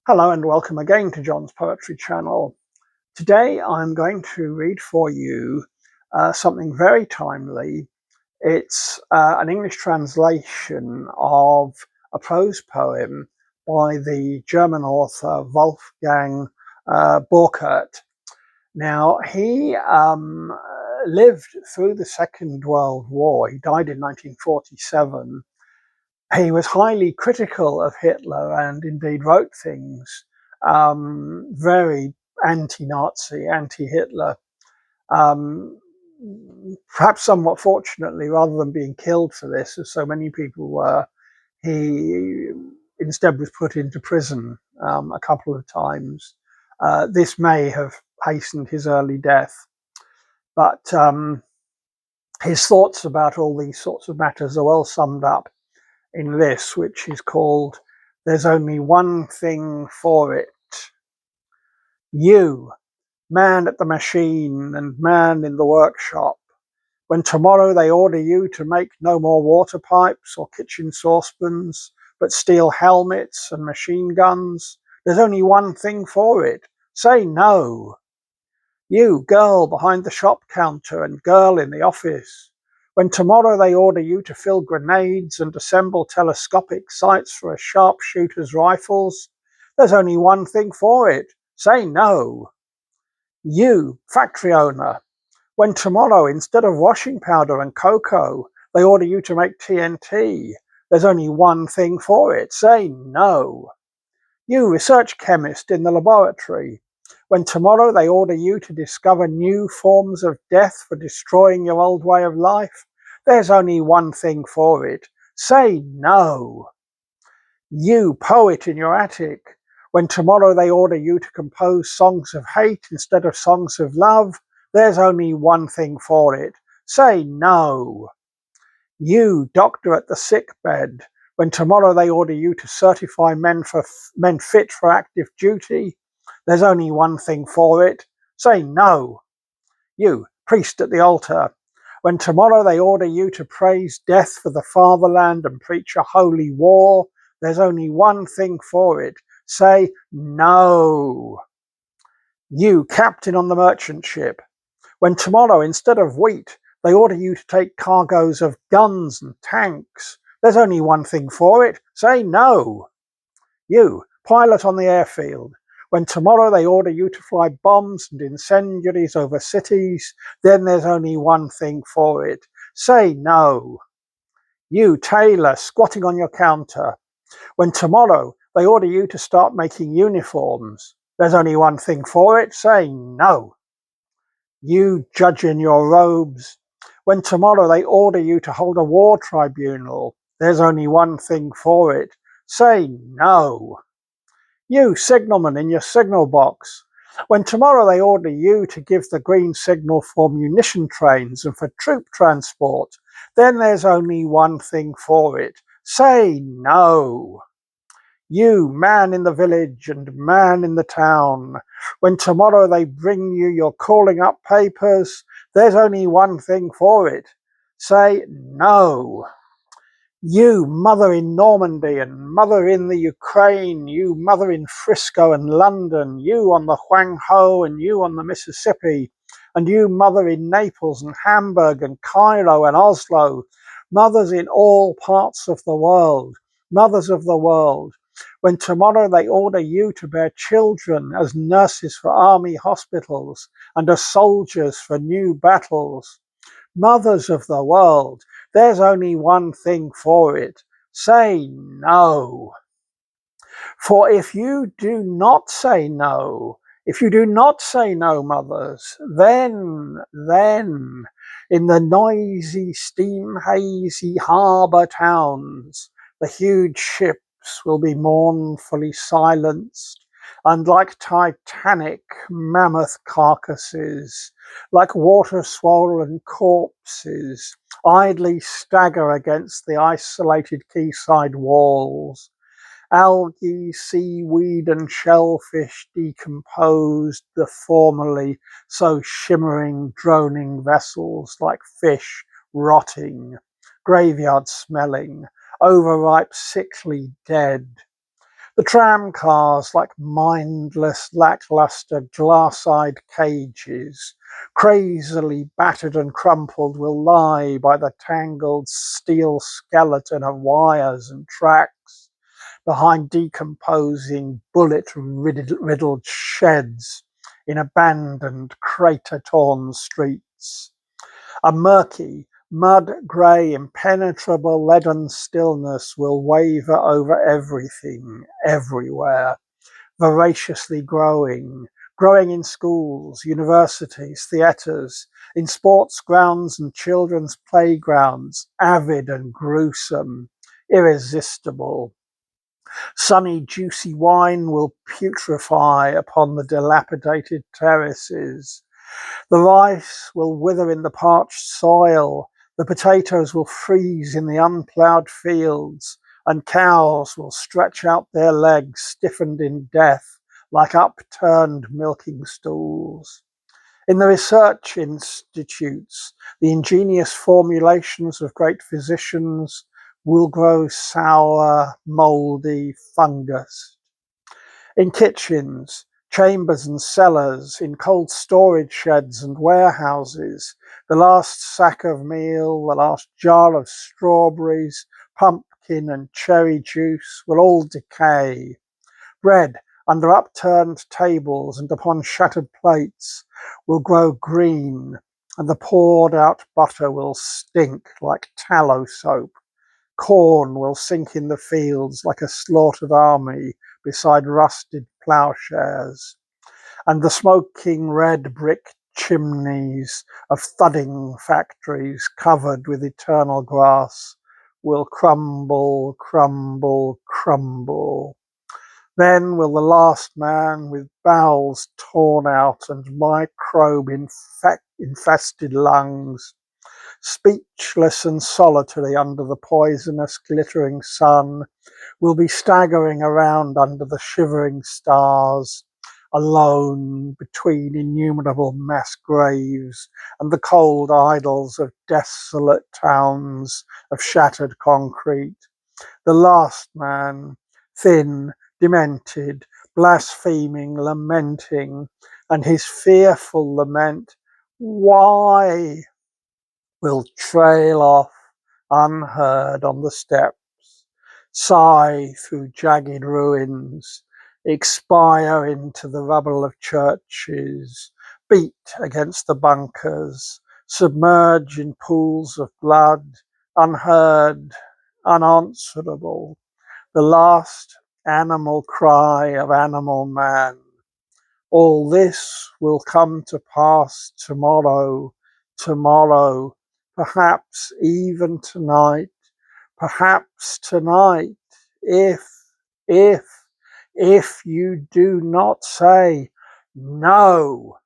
Hello and welcome again to John's Poetry Channel. Today I'm going to read for you something very timely. It's an English translation of a prose poem by the German author Wolfgang Borchert. Now, he lived through the Second World War. He died in 1947. He was highly critical of Hitler and indeed wrote things very anti-Nazi, anti-Hitler. Um, Perhaps somewhat fortunately, rather than being killed for this, as so many people were, he instead was put into prison a couple of times. This may have hastened his early death, but his thoughts about all these sorts of matters are well summed up in this, which is called "There's Only One Thing for It." You, man at the machine and man in the workshop, when tomorrow they order you to make no more water pipes or kitchen saucepans, but steel helmets and machine guns, there's only one thing for it. Say no. You, girl behind the shop counter and girl in the office, when tomorrow they order you to fill grenades and assemble telescopic sights for a sharpshooter's rifles, there's only one thing for it. Say no. You, factory owner, when tomorrow, instead of washing powder and cocoa, they order you to make TNT, there's only one thing for it. Say no. You, research chemist in the laboratory, when tomorrow they order you to discover new forms of death for destroying your old way of life, there's only one thing for it. Say no. You, poet in your attic, when tomorrow they order you to compose songs of hate instead of songs of love, there's only one thing for it. Say no. You, doctor at the sick bed, when tomorrow they order you to certify men fit for active duty, there's only one thing for it. Say no. You, priest at the altar, when tomorrow they order you to praise death for the fatherland and preach a holy war, there's only one thing for it. Say no. You, captain on the merchant ship, when tomorrow, instead of wheat, they order you to take cargoes of guns and tanks, there's only one thing for it. Say no. You, pilot on the airfield, when tomorrow they order you to fly bombs and incendiaries over cities, then there's only one thing for it. Say no. You, tailor, squatting on your counter, when tomorrow they order you to start making uniforms, there's only one thing for it. Say no. You, judge in your robes, when tomorrow they order you to hold a war tribunal, there's only one thing for it. Say no. You, signalman in your signal box, when tomorrow they order you to give the green signal for munition trains and for troop transport, then there's only one thing for it. Say no. You, man in the village and man in the town, when tomorrow they bring you your calling up papers, there's only one thing for it. Say no. You, mother in Normandy and mother in the Ukraine, you, mother in Frisco and London, you on the Huang Ho and you on the Mississippi, and you, mother in Naples and Hamburg and Cairo and Oslo, mothers in all parts of the world, mothers of the world, when tomorrow they order you to bear children as nurses for army hospitals and as soldiers for new battles, mothers of the world, there's only one thing for it. Say no. For if you do not say no, if you do not say no, mothers, then, in the noisy, steam-hazy harbour towns, the huge ships will be mournfully silenced, and like titanic mammoth carcasses, like water-swollen corpses, idly stagger against the isolated quayside walls. Algae, seaweed, and shellfish decomposed the formerly so shimmering, droning vessels like fish rotting, graveyard smelling, overripe, sickly dead. The tram cars, like mindless, lackluster, glass-eyed cages, crazily battered and crumpled, will lie by the tangled steel skeleton of wires and tracks, behind decomposing, bullet-riddled sheds in abandoned, crater-torn streets. A murky, mud-grey, impenetrable, leaden stillness will waver over everything, everywhere, voraciously growing in schools, universities, theatres, in sports grounds and children's playgrounds, avid and gruesome, irresistible. Sunny, juicy wine will putrefy upon the dilapidated terraces. The rice will wither in the parched soil, the potatoes will freeze in the unploughed fields, and cows will stretch out their legs, stiffened in death, like upturned milking stools. In the research institutes, the ingenious formulations of great physicians will grow sour, mouldy fungus. In kitchens, chambers and cellars, in cold storage sheds and warehouses, the last sack of meal, the last jar of strawberries, pumpkin and cherry juice will all decay. Bread under upturned tables and upon shattered plates will grow green, and the poured out butter will stink like tallow soap. Corn will sink in the fields like a slaughtered army beside rusted ploughshares, and the smoking red brick chimneys of thudding factories covered with eternal grass will crumble, crumble, crumble. Then will the last man with bowels torn out and microbe-infested lungs, speechless and solitary under the poisonous glittering sun, will be staggering around under the shivering stars, alone between innumerable mass graves and the cold idols of desolate towns of shattered concrete. The last man, thin, demented, blaspheming, lamenting, and his fearful lament, why, will trail off unheard on the steps, sigh through jagged ruins, expire into the rubble of churches, beat against the bunkers, submerge in pools of blood, unheard, unanswerable, the last animal cry of animal man. All this will come to pass tomorrow, tomorrow, perhaps even tonight, perhaps tonight, if, if, if you do not say no.